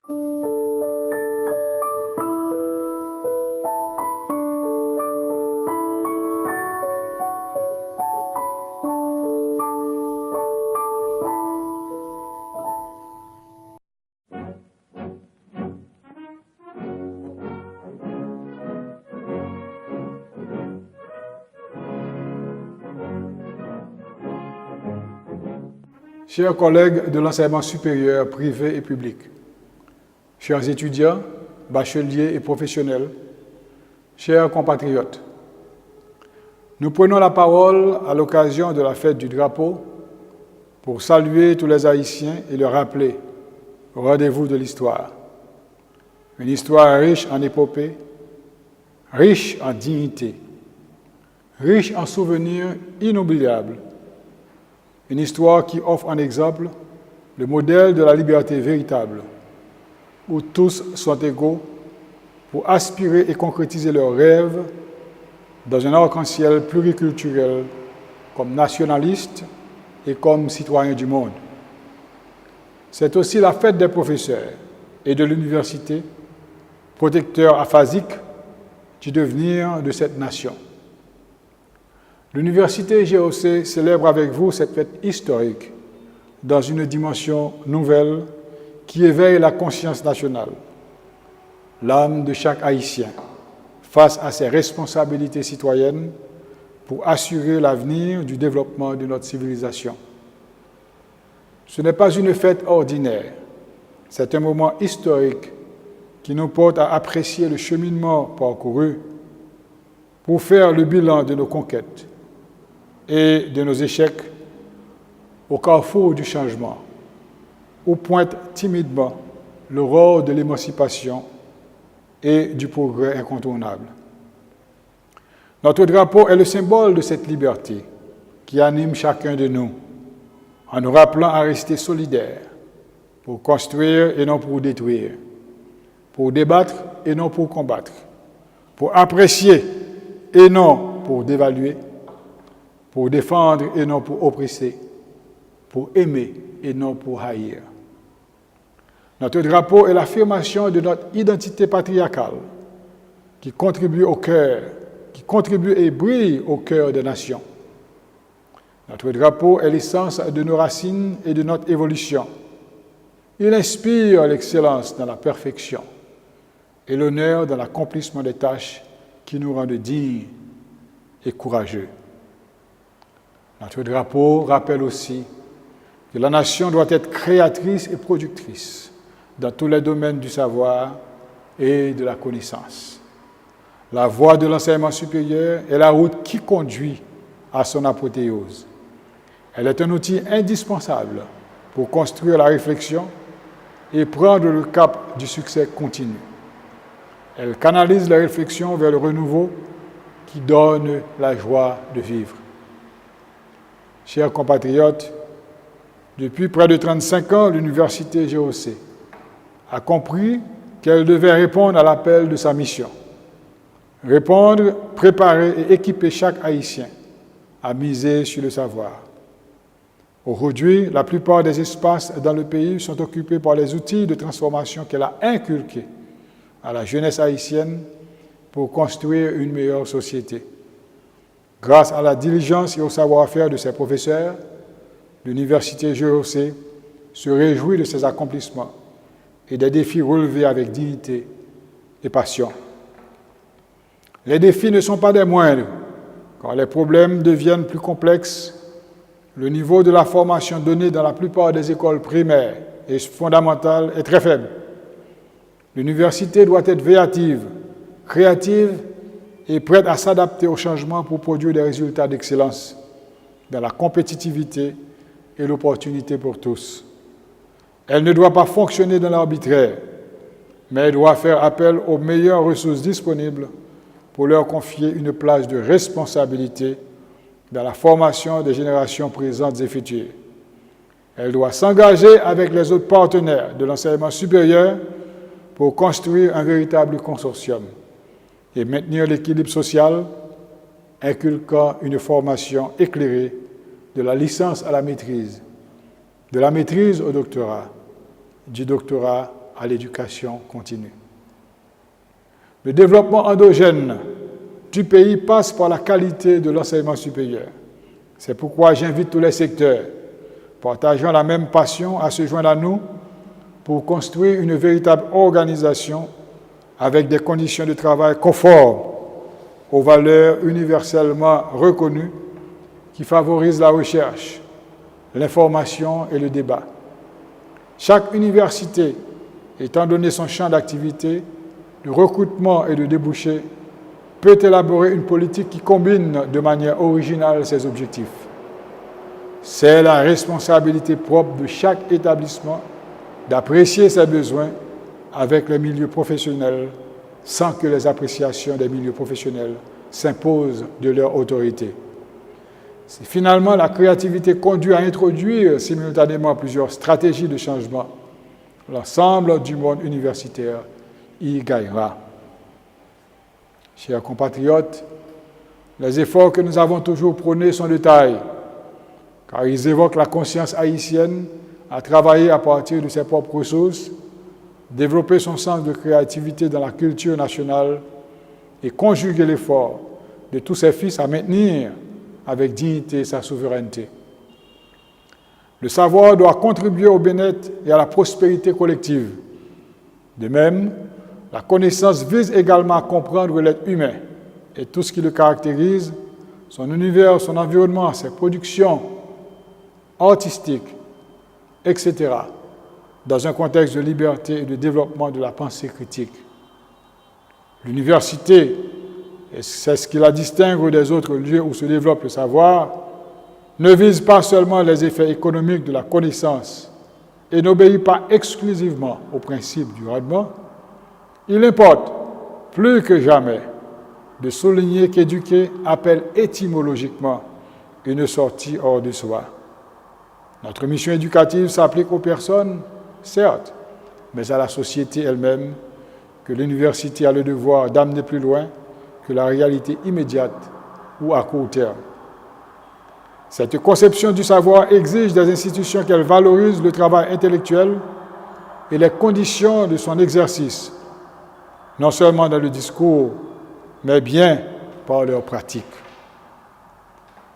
Chers collègues de l'enseignement supérieur privé et public, chers étudiants, bacheliers et professionnels, chers compatriotes, nous prenons la parole à l'occasion de la fête du drapeau pour saluer tous les Haïtiens et leur rappeler au rendez-vous de l'histoire. Une histoire riche en épopées, riche en dignité, riche en souvenirs inoubliables. Une histoire qui offre en exemple le modèle de la liberté véritable, où tous sont égaux pour aspirer et concrétiser leurs rêves dans un arc-en-ciel pluriculturel comme nationaliste et comme citoyen du monde. C'est aussi la fête des professeurs et de l'université, protecteurs aphasiques du devenir de cette nation. L'Université GOC célèbre avec vous cette fête historique dans une dimension nouvelle qui éveille la conscience nationale, l'âme de chaque Haïtien face à ses responsabilités citoyennes pour assurer l'avenir du développement de notre civilisation. Ce n'est pas une fête ordinaire, c'est un moment historique qui nous porte à apprécier le cheminement parcouru pour faire le bilan de nos conquêtes et de nos échecs au carrefour du changement, où pointe timidement l'aurore de l'émancipation et du progrès incontournable. Notre drapeau est le symbole de cette liberté qui anime chacun de nous, en nous rappelant à rester solidaires, pour construire et non pour détruire, pour débattre et non pour combattre, pour apprécier et non pour dévaluer, pour défendre et non pour oppresser, pour aimer et non pour haïr. Notre drapeau est l'affirmation de notre identité patriarcale qui contribue et brille au cœur des nations. Notre drapeau est l'essence de nos racines et de notre évolution. Il inspire l'excellence dans la perfection et l'honneur dans l'accomplissement des tâches qui nous rendent dignes et courageux. Notre drapeau rappelle aussi que la nation doit être créatrice et productrice dans tous les domaines du savoir et de la connaissance. La voie de l'enseignement supérieur est la route qui conduit à son apothéose. Elle est un outil indispensable pour construire la réflexion et prendre le cap du succès continu. Elle canalise la réflexion vers le renouveau qui donne la joie de vivre. Chers compatriotes, depuis près de 35 ans, l'Université GOC a compris qu'elle devait répondre à l'appel de sa mission. Répondre, préparer et équiper chaque Haïtien à miser sur le savoir. Aujourd'hui, la plupart des espaces dans le pays sont occupés par les outils de transformation qu'elle a inculqués à la jeunesse haïtienne pour construire une meilleure société. Grâce à la diligence et au savoir-faire de ses professeurs, l'Université GOC se réjouit de ses accomplissements et des défis relevés avec dignité et passion. Les défis ne sont pas des moindres. Quand les problèmes deviennent plus complexes, le niveau de la formation donnée dans la plupart des écoles primaires et fondamentales est très faible. L'université doit être créative et prête à s'adapter aux changements pour produire des résultats d'excellence dans la compétitivité et l'opportunité pour tous. Elle ne doit pas fonctionner dans l'arbitraire, mais elle doit faire appel aux meilleures ressources disponibles pour leur confier une place de responsabilité dans la formation des générations présentes et futures. Elle doit s'engager avec les autres partenaires de l'enseignement supérieur pour construire un véritable consortium et maintenir l'équilibre social, inculquant une formation éclairée de la licence à la maîtrise, de la maîtrise au doctorat, du doctorat à l'éducation continue. Le développement endogène du pays passe par la qualité de l'enseignement supérieur. C'est pourquoi j'invite tous les secteurs partageant la même passion à se joindre à nous pour construire une véritable organisation avec des conditions de travail conformes aux valeurs universellement reconnues qui favorisent la recherche, l'information et le débat. Chaque université, étant donné son champ d'activité, de recrutement et de débouchés, peut élaborer une politique qui combine de manière originale ses objectifs. C'est la responsabilité propre de chaque établissement d'apprécier ses besoins avec les milieux professionnels sans que les appréciations des milieux professionnels s'imposent de leur autorité. Si finalement la créativité conduit à introduire simultanément plusieurs stratégies de changement, l'ensemble du monde universitaire y gagnera. Chers compatriotes, les efforts que nous avons toujours prônés sont de taille, car ils évoquent la conscience haïtienne à travailler à partir de ses propres ressources, développer son sens de créativité dans la culture nationale et conjuguer l'effort de tous ses fils à maintenir avec dignité sa souveraineté. Le savoir doit contribuer au bien-être et à la prospérité collective. De même, la connaissance vise également à comprendre l'être humain et tout ce qui le caractérise, son univers, son environnement, ses productions artistiques, etc., dans un contexte de liberté et de développement de la pensée critique. L'université, et c'est ce qui la distingue des autres lieux où se développe le savoir, ne vise pas seulement les effets économiques de la connaissance et n'obéit pas exclusivement au principe du rendement. Il importe, plus que jamais, de souligner qu'éduquer appelle étymologiquement une sortie hors de soi. Notre mission éducative s'applique aux personnes, certes, mais à la société elle-même, que l'université a le devoir d'amener plus loin que la réalité immédiate ou à court terme. Cette conception du savoir exige des institutions qu'elles valorisent le travail intellectuel et les conditions de son exercice, non seulement dans le discours, mais bien par leur pratique.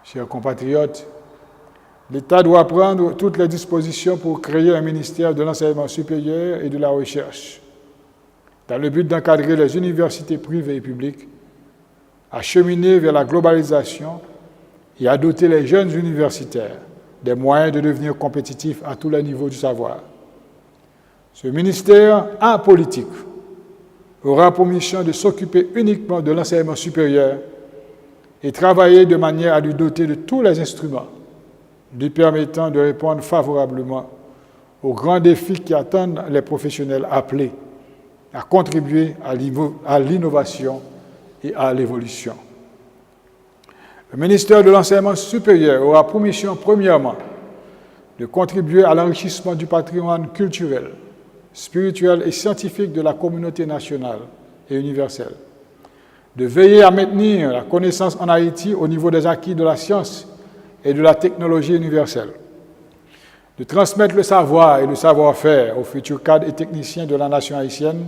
Chers compatriotes, l'État doit prendre toutes les dispositions pour créer un ministère de l'enseignement supérieur et de la recherche, dans le but d'encadrer les universités privées et publiques, à cheminer vers la globalisation et à doter les jeunes universitaires des moyens de devenir compétitifs à tous les niveaux du savoir. Ce ministère apolitique aura pour mission de s'occuper uniquement de l'enseignement supérieur et travailler de manière à lui doter de tous les instruments lui permettant de répondre favorablement aux grands défis qui attendent les professionnels appelés à contribuer à l'innovation et à l'évolution. Le ministère de l'Enseignement supérieur aura pour mission, premièrement, de contribuer à l'enrichissement du patrimoine culturel, spirituel et scientifique de la communauté nationale et universelle, de veiller à maintenir la connaissance en Haïti au niveau des acquis de la science et de la technologie universelle, de transmettre le savoir et le savoir-faire aux futurs cadres et techniciens de la nation haïtienne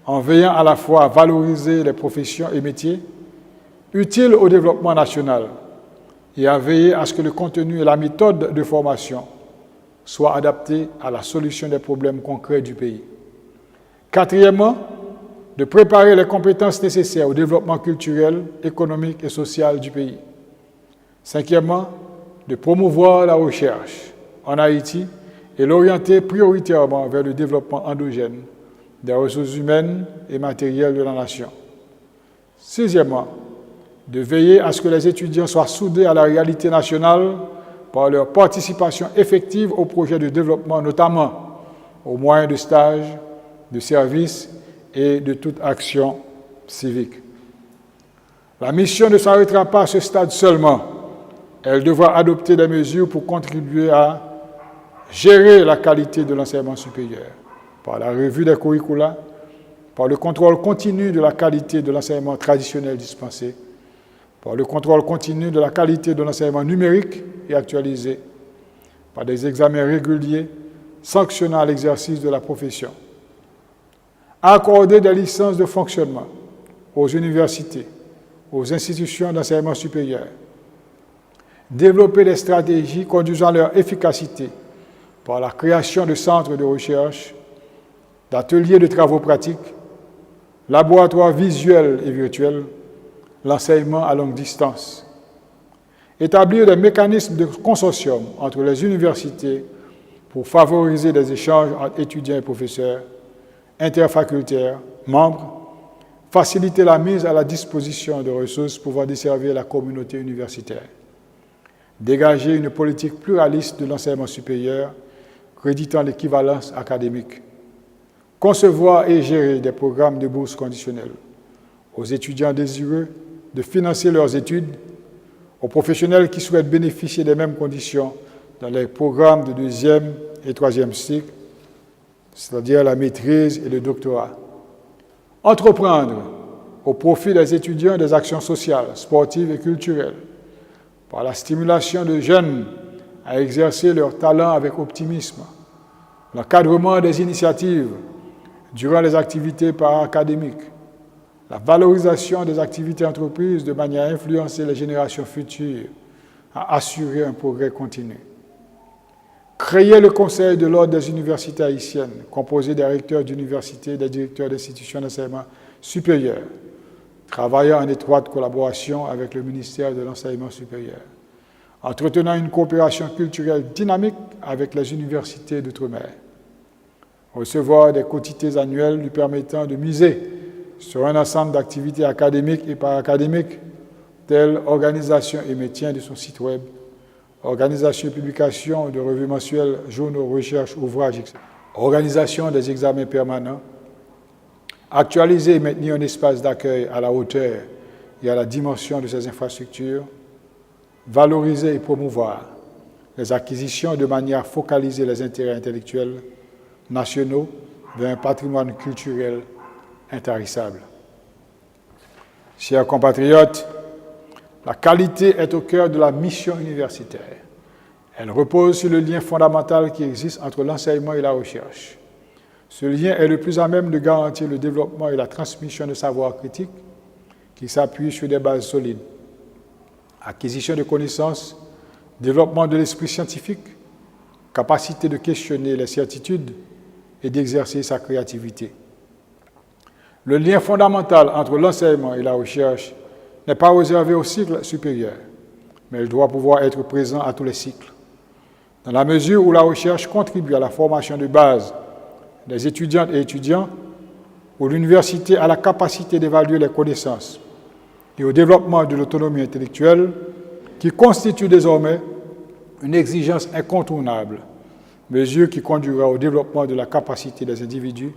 en veillant à la fois à valoriser les professions et métiers utiles au développement national et à veiller à ce que le contenu et la méthode de formation soient adaptés à la solution des problèmes concrets du pays. Quatrièmement, de préparer les compétences nécessaires au développement culturel, économique et social du pays. Cinquièmement, de promouvoir la recherche en Haïti et l'orienter prioritairement vers le développement endogène des ressources humaines et matérielles de la nation. Sixièmement, de veiller à ce que les étudiants soient soudés à la réalité nationale par leur participation effective aux projets de développement, notamment aux moyens de stage, de services et de toute action civique. La mission ne s'arrêtera pas à ce stade seulement. Elle devra adopter des mesures pour contribuer à gérer la qualité de l'enseignement supérieur, par la revue des curricula, par le contrôle continu de la qualité de l'enseignement traditionnel dispensé, par le contrôle continu de la qualité de l'enseignement numérique et actualisé, par des examens réguliers sanctionnant l'exercice de la profession, accorder des licences de fonctionnement aux universités, aux institutions d'enseignement supérieur, développer des stratégies conduisant à leur efficacité par la création de centres de recherche, d'ateliers de travaux pratiques, laboratoires visuels et virtuels, l'enseignement à longue distance. Établir des mécanismes de consortium entre les universités pour favoriser des échanges entre étudiants et professeurs, interfacultaires, membres, faciliter la mise à la disposition de ressources pouvant desservir la communauté universitaire. Dégager une politique pluraliste de l'enseignement supérieur, créditant l'équivalence académique. Concevoir et gérer des programmes de bourse conditionnels aux étudiants désireux de financer leurs études, aux professionnels qui souhaitent bénéficier des mêmes conditions dans les programmes de deuxième et troisième cycle, c'est-à-dire la maîtrise et le doctorat. Entreprendre au profit des étudiants des actions sociales, sportives et culturelles, par la stimulation de jeunes à exercer leurs talents avec optimisme, l'encadrement des initiatives durant les activités para-académiques, la valorisation des activités entreprises de manière à influencer les générations futures, à assurer un progrès continu. Créer le Conseil de l'ordre des universités haïtiennes, composé des recteurs d'universités et des directeurs d'institutions d'enseignement supérieur, travaillant en étroite collaboration avec le ministère de l'Enseignement supérieur, entretenant une coopération culturelle dynamique avec les universités d'outre-mer, recevoir des quotités annuelles lui permettant de miser sur un ensemble d'activités académiques et para-académiques, telles organisation et maintien de son site web, organisation et publication de revues mensuelles, journaux, recherches, ouvrages, etc. Organisation des examens permanents, actualiser et maintenir un espace d'accueil à la hauteur et à la dimension de ces infrastructures, valoriser et promouvoir les acquisitions de manière à focaliser les intérêts intellectuels nationaux vers un patrimoine culturel intarissable. Chers compatriotes, la qualité est au cœur de la mission universitaire. Elle repose sur le lien fondamental qui existe entre l'enseignement et la recherche. Ce lien est le plus à même de garantir le développement et la transmission de savoirs critiques qui s'appuient sur des bases solides. Acquisition de connaissances, développement de l'esprit scientifique, capacité de questionner les certitudes et d'exercer sa créativité. Le lien fondamental entre l'enseignement et la recherche n'est pas réservé au cycle supérieur, mais il doit pouvoir être présent à tous les cycles. Dans la mesure où la recherche contribue à la formation de base des étudiantes et étudiants, où l'université a la capacité d'évaluer les connaissances et au développement de l'autonomie intellectuelle, qui constitue désormais une exigence incontournable, mesure qui conduira au développement de la capacité des individus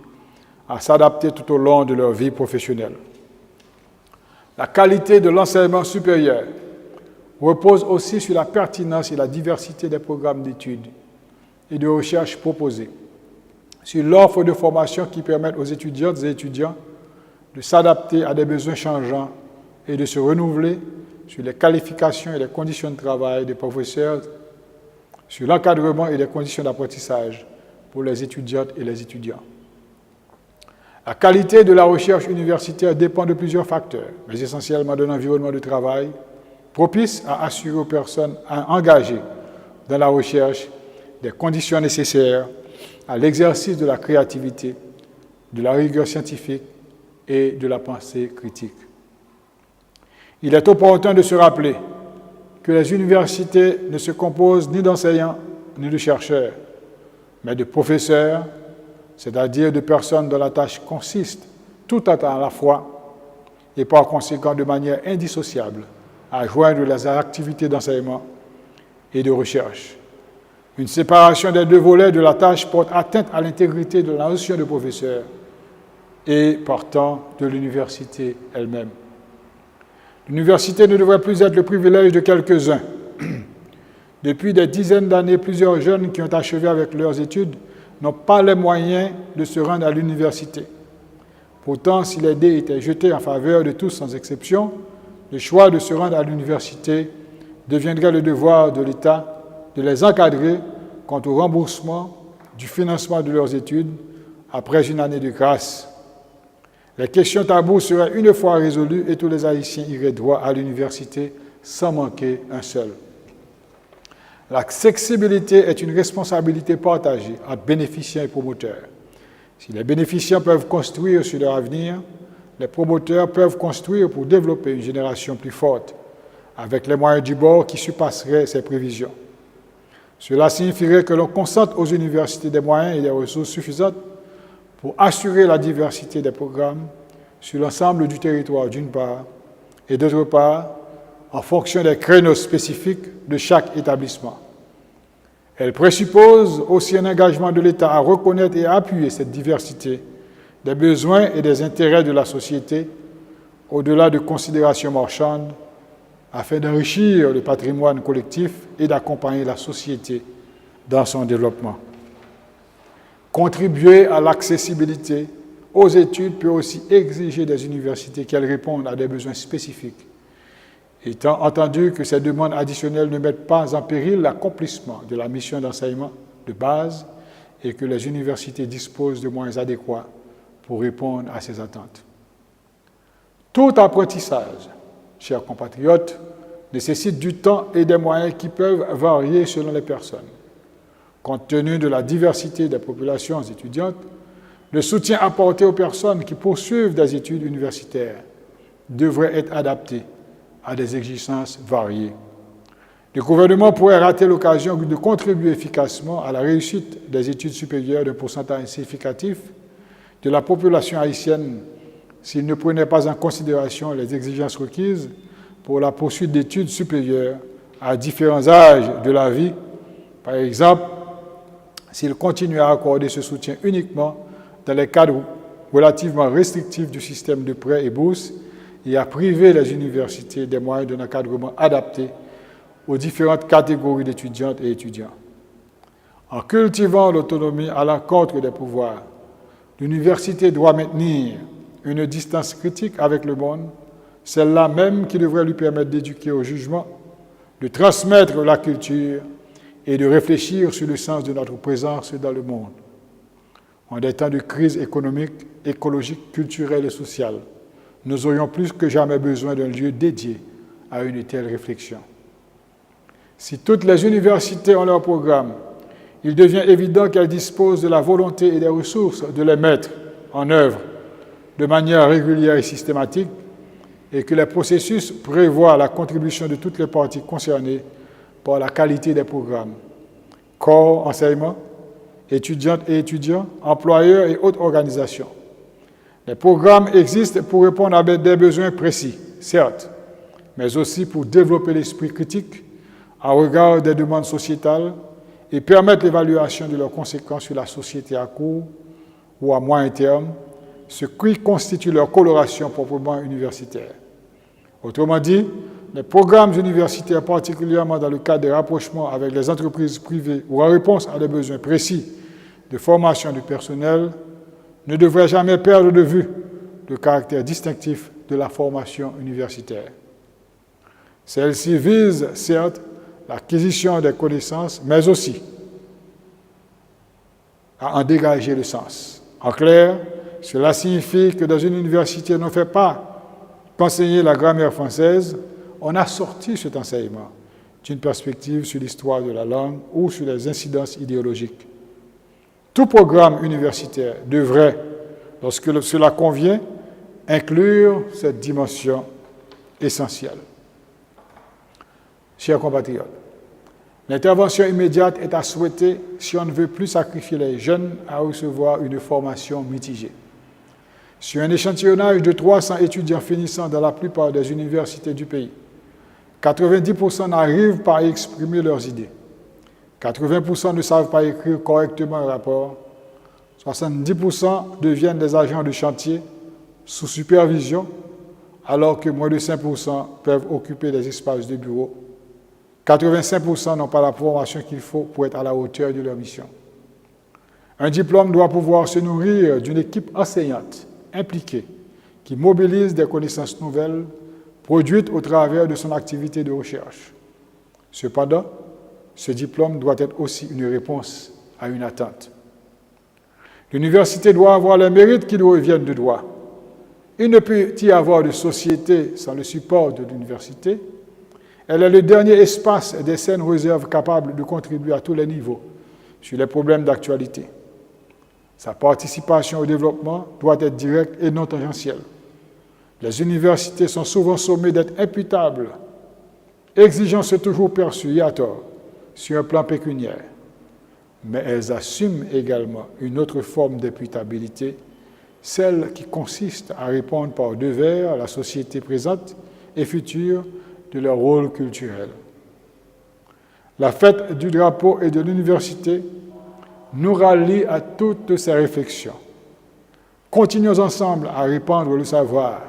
à s'adapter tout au long de leur vie professionnelle. La qualité de l'enseignement supérieur repose aussi sur la pertinence et la diversité des programmes d'études et de recherche proposés, sur l'offre de formation qui permettent aux étudiantes et étudiants de s'adapter à des besoins changeants et de se renouveler, sur les qualifications et les conditions de travail des professeurs, sur l'encadrement et les conditions d'apprentissage pour les étudiantes et les étudiants. La qualité de la recherche universitaire dépend de plusieurs facteurs, mais essentiellement d'un environnement de travail propice à assurer aux personnes engagées dans la recherche des conditions nécessaires à l'exercice de la créativité, de la rigueur scientifique et de la pensée critique. Il est opportun de se rappeler que les universités ne se composent ni d'enseignants ni de chercheurs, mais de professeurs, c'est-à-dire de personnes dont la tâche consiste, tout à la fois, et par conséquent de manière indissociable, à joindre les activités d'enseignement et de recherche. Une séparation des deux volets de la tâche porte atteinte à l'intégrité de la notion de professeur et, partant, de l'université elle-même. L'université ne devrait plus être le privilège de quelques-uns. Depuis des dizaines d'années, plusieurs jeunes qui ont achevé avec leurs études n'ont pas les moyens de se rendre à l'université. Pourtant, si les dés étaient jetés en faveur de tous sans exception, le choix de se rendre à l'université deviendrait le devoir de l'État de les encadrer quant au remboursement du financement de leurs études après une année de grâce Les questions taboues seraient une fois résolues et tous les Haïtiens iraient droit à l'université sans manquer un seul. L'accessibilité est une responsabilité partagée entre bénéficiaires et promoteurs. Si les bénéficiaires peuvent construire sur leur avenir, les promoteurs peuvent construire pour développer une génération plus forte, avec les moyens du bord qui surpasseraient ces prévisions. Cela signifierait que l'on consente aux universités des moyens et des ressources suffisantes pour assurer la diversité des programmes sur l'ensemble du territoire d'une part, et d'autre part, en fonction des créneaux spécifiques de chaque établissement. Elle présuppose aussi un engagement de l'État à reconnaître et à appuyer cette diversité des besoins et des intérêts de la société, au-delà de considérations marchandes, afin d'enrichir le patrimoine collectif et d'accompagner la société dans son développement. Contribuer à l'accessibilité aux études peut aussi exiger des universités qu'elles répondent à des besoins spécifiques, étant entendu que ces demandes additionnelles ne mettent pas en péril l'accomplissement de la mission d'enseignement de base et que les universités disposent de moyens adéquats pour répondre à ces attentes. Tout apprentissage, chers compatriotes, nécessite du temps et des moyens qui peuvent varier selon les personnes. Compte tenu de la diversité des populations étudiantes, le soutien apporté aux personnes qui poursuivent des études universitaires devrait être adapté à des exigences variées. Le gouvernement pourrait rater l'occasion de contribuer efficacement à la réussite des études supérieures d'un pourcentage significatif de la population haïtienne s'il ne prenait pas en considération les exigences requises pour la poursuite d'études supérieures à différents âges de la vie. Par exemple, s'il continue à accorder ce soutien uniquement dans les cadres relativement restrictifs du système de prêts et bourses et à priver les universités des moyens d'un encadrement adapté aux différentes catégories d'étudiantes et étudiants. En cultivant l'autonomie à l'encontre des pouvoirs, l'université doit maintenir une distance critique avec le monde, celle-là même qui devrait lui permettre d'éduquer au jugement, de transmettre la culture et de réfléchir sur le sens de notre présence dans le monde. En des temps de crise économique, écologique, culturelle et sociale, nous aurions plus que jamais besoin d'un lieu dédié à une telle réflexion. Si toutes les universités ont leur programme, il devient évident qu'elles disposent de la volonté et des ressources de les mettre en œuvre de manière régulière et systématique, et que les processus prévoient la contribution de toutes les parties concernées par la qualité des programmes. Corps, enseignement, étudiantes et étudiants, employeurs et autres organisations. Les programmes existent pour répondre à des besoins précis, certes, mais aussi pour développer l'esprit critique en regard des demandes sociétales et permettre l'évaluation de leurs conséquences sur la société à court ou à moyen terme, ce qui constitue leur coloration proprement universitaire. Autrement dit, les programmes universitaires, particulièrement dans le cadre des rapprochements avec les entreprises privées ou en réponse à des besoins précis de formation du personnel, ne devraient jamais perdre de vue le caractère distinctif de la formation universitaire. Celle-ci vise, certes, l'acquisition des connaissances, mais aussi à en dégager le sens. En clair, cela signifie que dans une université, on ne fait pas qu'enseigner la grammaire française, on a sorti cet enseignement d'une perspective sur l'histoire de la langue ou sur les incidences idéologiques. Tout programme universitaire devrait, lorsque cela convient, inclure cette dimension essentielle. Chers compatriotes, l'intervention immédiate est à souhaiter si on ne veut plus sacrifier les jeunes à recevoir une formation mitigée. Sur un échantillonnage de 300 étudiants finissant dans la plupart des universités du pays, 90% n'arrivent pas à exprimer leurs idées. 80% ne savent pas écrire correctement un rapport. 70% deviennent des agents de chantier sous supervision, alors que moins de 5% peuvent occuper des espaces de bureau. 85% n'ont pas la formation qu'il faut pour être à la hauteur de leur mission. Un diplôme doit pouvoir se nourrir d'une équipe enseignante impliquée, qui mobilise des connaissances nouvelles produites au travers de son activité de recherche. Cependant, ce diplôme doit être aussi une réponse à une attente. L'université doit avoir les mérites qui lui reviennent de droit. Il ne peut y avoir de société sans le support de l'université. Elle est le dernier espace et des saines réserves capables de contribuer à tous les niveaux sur les problèmes d'actualité. Sa participation au développement doit être directe et non tangentielle. Les universités sont souvent sommées d'être imputables, exigences toujours perçues, et à tort, sur un plan pécuniaire. Mais elles assument également une autre forme d'imputabilité, celle qui consiste à répondre par devers à la société présente et future de leur rôle culturel. La fête du drapeau et de l'université nous rallie à toutes ces réflexions. Continuons ensemble à répandre le savoir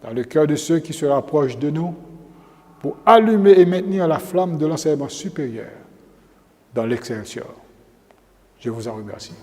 dans le cœur de ceux qui se rapprochent de nous pour allumer et maintenir la flamme de l'enseignement supérieur dans l'Excelsior. Je vous en remercie.